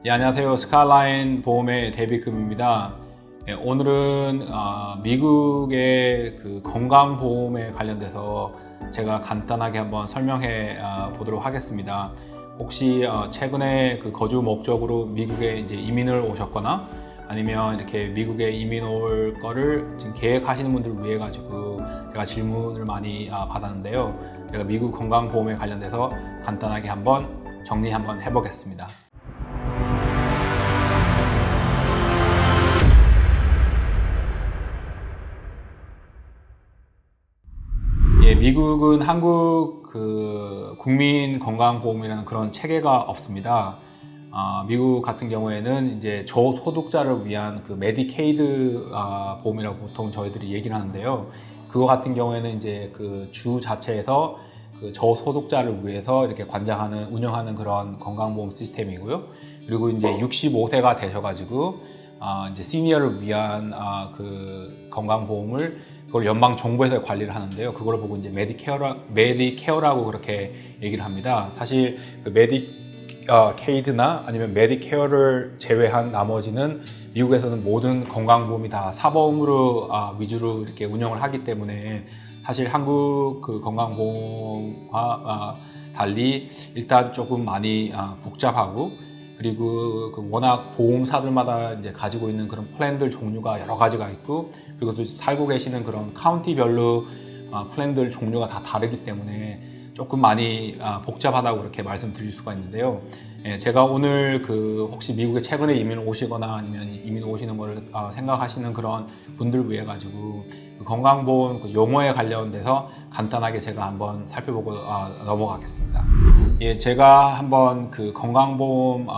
예, 안녕하세요. 스카이라인 보험의 데이비금입니다. 예, 오늘은 미국의 그 건강보험에 관련돼서 제가 간단하게 한번 설명해 보도록 하겠습니다. 혹시 최근에 그 거주 목적으로 미국에 이제 이민을 오셨거나 아니면 이렇게 미국에 이민 올 거를 지금 계획하시는 분들을 위해 가지고 제가 질문을 많이 받았는데요. 제가 미국 건강보험에 관련돼서 간단하게 한번 정리 한번 해보겠습니다. 예, 미국은 한국 그 국민건강보험이라는 그런 체계가 없습니다. 미국 같은 경우에는 이제 저소득자를 위한 그 메디케이드 보험이라고 보통 저희들이 얘기를 하는데요. 그거 같은 경우에는 이제 그 주 자체에서 그 저소득자를 위해서 이렇게 관장하는, 운영하는 그런 건강보험 시스템이고요. 그리고 이제 65세가 되셔가지고 이제 시니어를 위한 그 건강보험을 그걸 연방 정부에서 관리를 하는데요. 그걸 보고 이제 메디케어라고 그렇게 얘기를 합니다. 사실 그 메디케이드나 아니면 메디케어를 제외한 나머지는 미국에서는 모든 건강보험이 다 사보험으로 위주로 이렇게 운영을 하기 때문에 사실 한국 그 건강보험과 달리 일단 조금 많이 복잡하고, 그리고 그 워낙 보험사들마다 이제 가지고 있는 그런 플랜들 종류가 여러 가지가 있고, 그리고 또 살고 계시는 그런 카운티별로 플랜들 종류가 다 다르기 때문에 조금 많이 복잡하다고 그렇게 말씀드릴 수가 있는데요. 예, 제가 오늘 그 혹시 미국에 최근에 이민 오시거나 아니면 이민 오시는 걸 생각하시는 그런 분들 위해 가지고 그 건강보험 그 용어에 관련돼서 간단하게 제가 한번 살펴보고 넘어가겠습니다. 예, 제가 한번 그 건강보험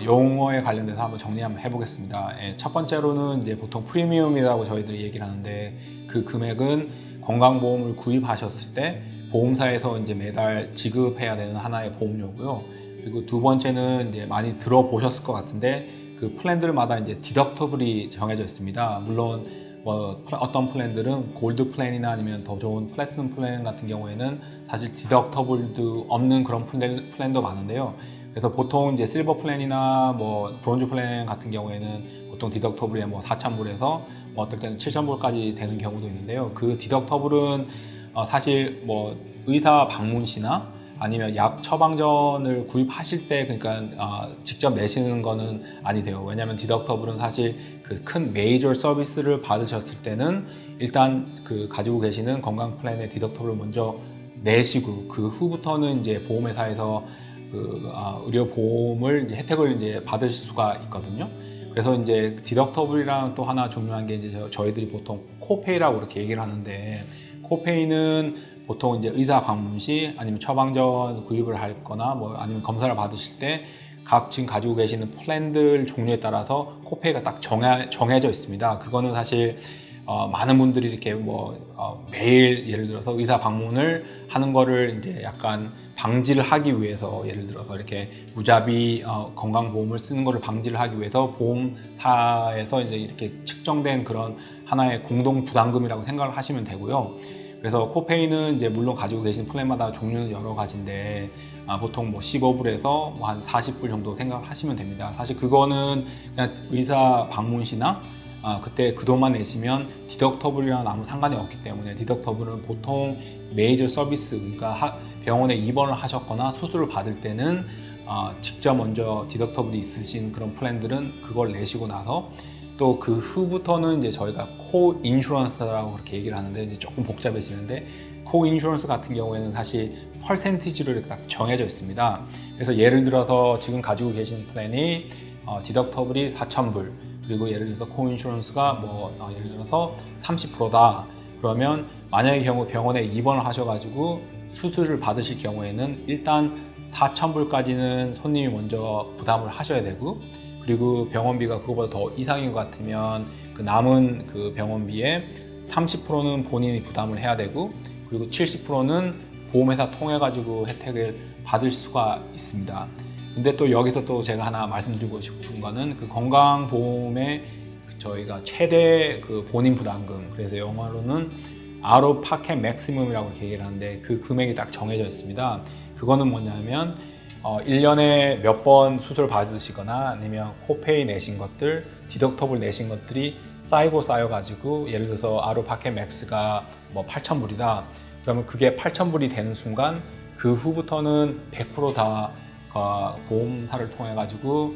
용어에 관련돼서 한번 정리 한번 해보겠습니다. 예, 첫 번째로는 이제 보통 프리미엄이라고 저희들이 얘기를 하는데, 그 금액은 건강보험을 구입하셨을 때 보험사에서 이제 매달 지급해야 되는 하나의 보험료고요. 그리고 두 번째는 이제 많이 들어보셨을 것 같은데, 그 플랜들마다 이제 디덕터블이 정해져 있습니다. 물론 뭐 어떤 플랜들은 골드 플랜이나 아니면 더 좋은 플래티넘 플랜 같은 경우에는 사실 디덕터블도 없는 그런 플랜도 많은데요. 그래서 보통 이제 실버 플랜이나 뭐 브론즈 플랜 같은 경우에는 보통 디덕터블이 뭐 4,000불에서 뭐 어떨 때는 7,000불까지 되는 경우도 있는데요. 그 디덕터블은 사실 뭐 의사 방문 시나 아니면 약 처방전을 구입하실 때 그러니까 직접 내시는 거는 아니돼요. 왜냐하면 디덕터블은 사실 그 큰 메이저 서비스를 받으셨을 때는 일단 그 가지고 계시는 건강 플랜의 디덕터블을 먼저 내시고, 그 후부터는 이제 보험회사에서 그 의료 보험을 이제 혜택을 이제 받을 수가 있거든요. 그래서 이제 디덕터블이랑 또 하나 중요한 게 이제 저희들이 보통 코페이라고 이렇게 얘기를 하는데, 코페이는 보통 이제 의사 방문 시 아니면 처방전 구입을 할 거나 뭐 아니면 검사를 받으실 때 각 지금 가지고 계시는 플랜들 종류에 따라서 코페이가 딱 정해져 있습니다. 그거는 사실 많은 분들이 이렇게 뭐 매일 예를 들어서 의사 방문을 하는 거를 이제 약간 방지를 하기 위해서, 예를 들어서 이렇게 무자비 건강보험을 쓰는 거를 방지를 하기 위해서 보험사에서 이제 이렇게 측정된 그런 하나의 공동 부담금이라고 생각을 하시면 되고요. 그래서 코페이는 이제 물론 가지고 계신 플랜마다 종류는 여러 가지인데 보통 뭐 15불에서 뭐 한 40불 정도 생각하시면 됩니다. 사실 그거는 그냥 의사 방문 시나 그때 그 돈만 내시면 디덕터블이랑 아무 상관이 없기 때문에, 디덕터블은 보통 메이저 서비스, 그러니까 병원에 입원을 하셨거나 수술을 받을 때는 직접 먼저 디덕터블이 있으신 그런 플랜들은 그걸 내시고 나서 또 그 후부터는 이제 저희가 코 인슈런스라고 그렇게 얘기를 하는데, 이제 조금 복잡해지는데, 코 인슈런스 같은 경우에는 사실 퍼센티지로 이렇게 딱 정해져 있습니다. 그래서 예를 들어서 지금 가지고 계신 플랜이 디덕터블이 4,000불, 그리고 예를 들어서 코 인슈런스가 뭐 예를 들어서 30%다. 그러면 만약의 경우 병원에 입원을 하셔가지고 수술을 받으실 경우에는 일단 4,000불까지는 손님이 먼저 부담을 하셔야 되고, 그리고 병원비가 그거보다 더 이상인 것 같으면 그 남은 그 병원비에 30%는 본인이 부담을 해야 되고, 그리고 70%는 보험회사 통해 가지고 혜택을 받을 수가 있습니다. 근데 또 여기서 또 제가 하나 말씀드리고 싶은 거는 그 건강보험의 저희가 최대 그 본인 부담금, 그래서 영어로는 out of pocket maximum이라고 얘기를 하는데, 그 금액이 딱 정해져 있습니다. 그거는 뭐냐면 1년에 몇 번 수술 받으시거나 아니면 코페이 내신 것들, 디덕터블 내신 것들이 쌓여가지고 예를 들어서 아웃오파켓 맥스가 뭐 8,000불이다. 그러면 그게 8,000불이 되는 순간 그 후부터는 100% 다 보험사를 통해 가지고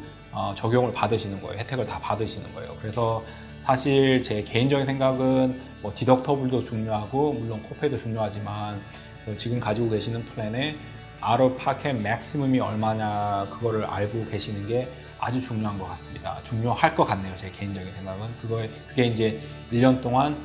적용을 받으시는 거예요. 혜택을 다 받으시는 거예요. 그래서 사실 제 개인적인 생각은 뭐 디덕터블도 중요하고 물론 코페이도 중요하지만 지금 가지고 계시는 플랜에 아웃오파켓 맥시멈이 얼마냐 그거를 알고 계시는 게 아주 중요한 것 같습니다. 중요할 것 같네요. 제 개인적인 생각은 그게 이제 1년 동안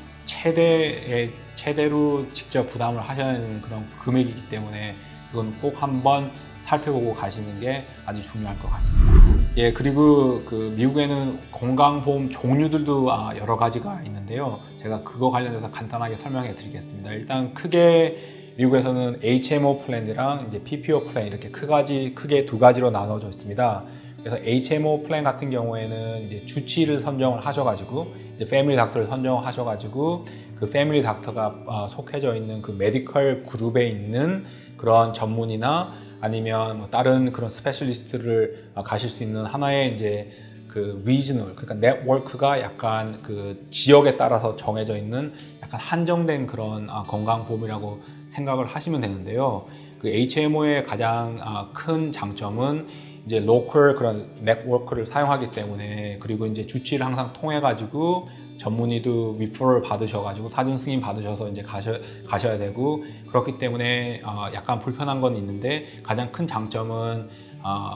최대로 직접 부담을 하셔야 하는 그런 금액이기 때문에 이건 꼭 한번 살펴보고 가시는 게 아주 중요할 것 같습니다. 예, 그리고 그 미국에는 건강보험 종류들도 여러 가지가 있는데요. 제가 그거 관련해서 간단하게 설명해 드리겠습니다. 일단 크게 미국에서는 HMO 플랜이랑 이제 PPO 플랜 이렇게 크게 두 가지로 나눠져 있습니다. 그래서 HMO 플랜 같은 경우에는 이제 주치의를 선정을 하셔가지고 이제 패밀리 닥터를 선정하셔가지고 그 패밀리 닥터가 속해져 있는 그 메디컬 그룹에 있는 그런 전문의나 아니면 뭐 다른 그런 스페셜리스트를 가실 수 있는 하나의 이제 그 리저널, 그러니까 네트워크가 약간 그 지역에 따라서 정해져 있는 약간 한정된 그런 건강보험이라고 생각을 하시면 되는데요. 그 HMO의 가장 큰 장점은 이제 로컬 그런 네트워크를 사용하기 때문에, 그리고 이제 주치를 항상 통해 가지고 전문의도 리퍼럴 받으셔가지고 사전 승인 받으셔서 이제 가셔야 되고, 그렇기 때문에 약간 불편한 건 있는데 가장 큰 장점은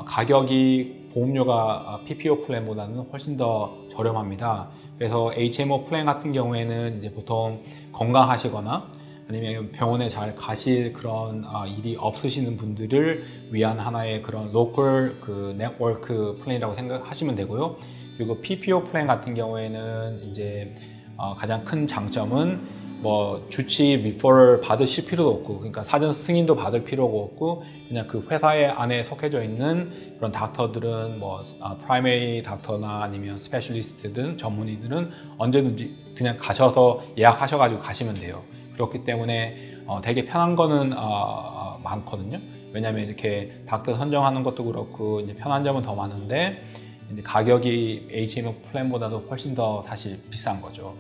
가격이 보험료가 PPO 플랜보다는 훨씬 더 저렴합니다. 그래서 HMO 플랜 같은 경우에는 이제 보통 건강하시거나 아니면 병원에 잘 가실 그런 일이 없으시는 분들을 위한 하나의 그런 로컬 그 네트워크 플랜이라고 생각하시면 되고요. 그리고 PPO 플랜 같은 경우에는 이제 가장 큰 장점은 뭐 주치 리퍼럴 받으실 필요도 없고, 그러니까 사전 승인도 받을 필요가 없고, 그냥 그 회사의 안에 속해져 있는 그런 닥터들은 뭐 프라이머리 닥터나 아니면 스페셜리스트든 전문의들은 언제든지 그냥 가셔서 예약하셔가지고 가시면 돼요. 그렇기 때문에 되게 편한 거는 많거든요. 왜냐하면 이렇게 닥터 선정하는 것도 그렇고 이제 편한 점은 더 많은데 이제 가격이 HMO 플랜보다도 훨씬 더 사실 비싼 거죠.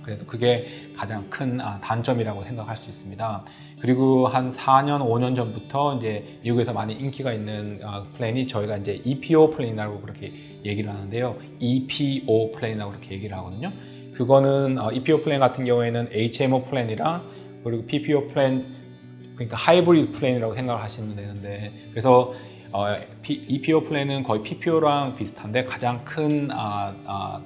그래도 그게 가장 큰 단점이라고 생각할 수 있습니다. 그리고 한 4년, 5년 전부터 이제 미국에서 많이 인기가 있는 플랜이 저희가 이제 EPO 플랜이라고 그렇게 얘기를 하는데요. EPO 플랜이라고 그렇게 얘기를 하거든요. 그거는 EPO 플랜 같은 경우에는 HMO 플랜이랑 그리고 PPO 플랜, 그러니까 하이브리드 플랜이라고 생각을 하시면 되는데, 그래서 EPO 플랜은 거의 PPO랑 비슷한데 가장 큰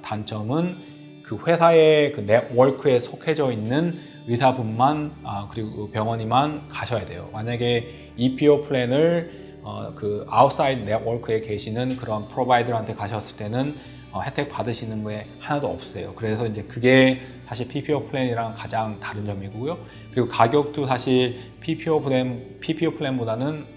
단점은 그 회사의 그 네트워크에 속해져 있는 의사분만 그리고 병원이만 가셔야 돼요. 만약에 EPO 플랜을 그 아웃사이드 네트워크에 계시는 그런 프로바이더한테 가셨을 때는 혜택 받으시는 게 하나도 없어요. 그래서 이제 그게 사실 PPO 플랜이랑 가장 다른 점이고요. 그리고 가격도 사실 PPO 플랜보다는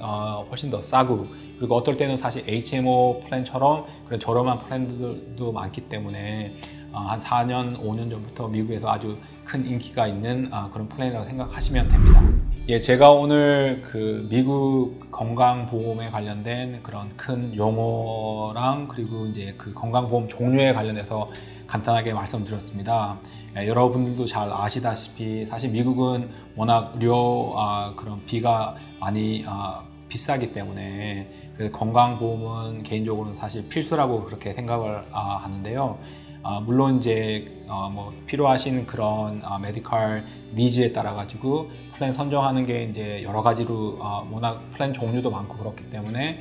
훨씬 더 싸고, 그리고 어떨 때는 사실 HMO 플랜처럼 그런 저렴한 플랜들도 많기 때문에 한 4년, 5년 전부터 미국에서 아주 큰 인기가 있는 그런 플랜이라고 생각하시면 됩니다. 예, 제가 오늘 그 미국 건강보험에 관련된 그런 큰 용어랑 그리고 이제 그 건강보험 종류에 관련해서 간단하게 말씀드렸습니다. 예, 여러분들도 잘 아시다시피 사실 미국은 워낙 의료 그런 비가 많이 비싸기 때문에 건강보험은 개인적으로는 사실 필수라고 그렇게 생각을 하는데요. 물론 이제 뭐 필요하신 그런 메디컬 니즈에 따라 가지고 플랜 선정하는 게 이제 여러 가지로 워낙 플랜 종류도 많고 그렇기 때문에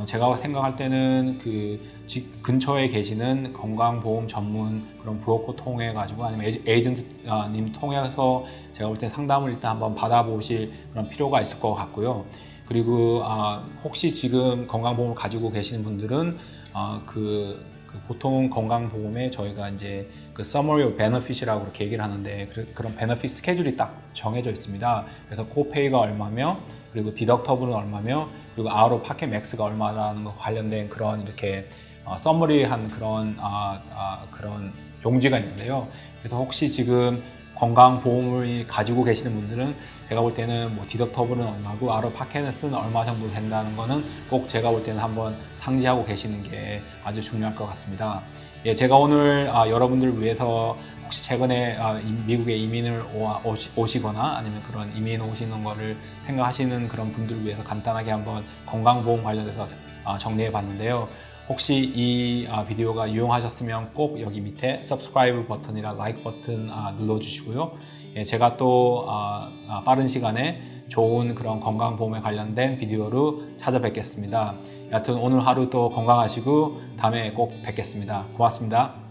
제가 생각할 때는 그 집 근처에 계시는 건강보험 전문 그런 브로커 통해 가지고 아니면 에이전트 님 통해서 제가 볼 때 상담을 일단 한번 받아보실 그런 필요가 있을 것 같고요. 그리고 혹시 지금 건강보험을 가지고 계시는 분들은 그 보통 건강보험에 저희가 이제 그 Summary of Benefit이라고 그렇게 얘기를 하는데 그런 베너핏 스케줄이 딱 정해져 있습니다. 그래서 코페이가 얼마며, 그리고 디덕터블은 얼마며, 그리고 아웃 오브 파켓 맥스가 얼마라는 거 관련된 그런 이렇게 서머리한 그런 용지가 있는데요. 그래서 혹시 지금 건강보험을 가지고 계시는 분들은 제가 볼 때는 뭐 디덕터블은 얼마고 아웃 파켓은 얼마 정도 된다는 거는 꼭 제가 볼 때는 한번 상지하고 계시는 게 아주 중요할 것 같습니다. 예, 제가 오늘 여러분들을 위해서 혹시 최근에 미국에 이민을 오시거나 아니면 그런 이민 오시는 거를 생각하시는 그런 분들을 위해서 간단하게 한번 건강보험 관련해서 정리해 봤는데요. 혹시 이 비디오가 유용하셨으면 꼭 여기 밑에 subscribe 버튼이랑 like 버튼 눌러주시고요. 예, 제가 또 빠른 시간에 좋은 그런 건강보험에 관련된 비디오로 찾아뵙겠습니다. 여하튼 오늘 하루 또 건강하시고 다음에 꼭 뵙겠습니다. 고맙습니다.